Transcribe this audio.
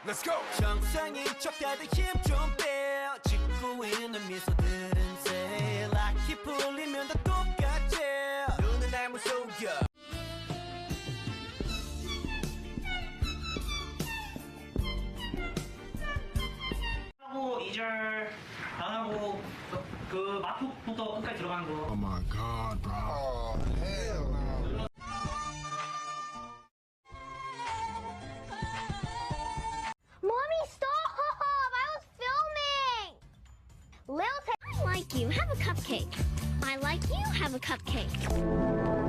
Let's go. 정상인 척 다들 힘 좀 빼. 짓고 있는 미소들은 새 락이 풀리면 다 똑같지. 눈은 날 무속여. 하고 2절 안 하고 그 마프부터 끝까지 들어가는 거. Oh my God, bro. Oh hell no. Mommy, stop! I was filming! Lil, I like you. Have a cupcake. I like you. Have a cupcake.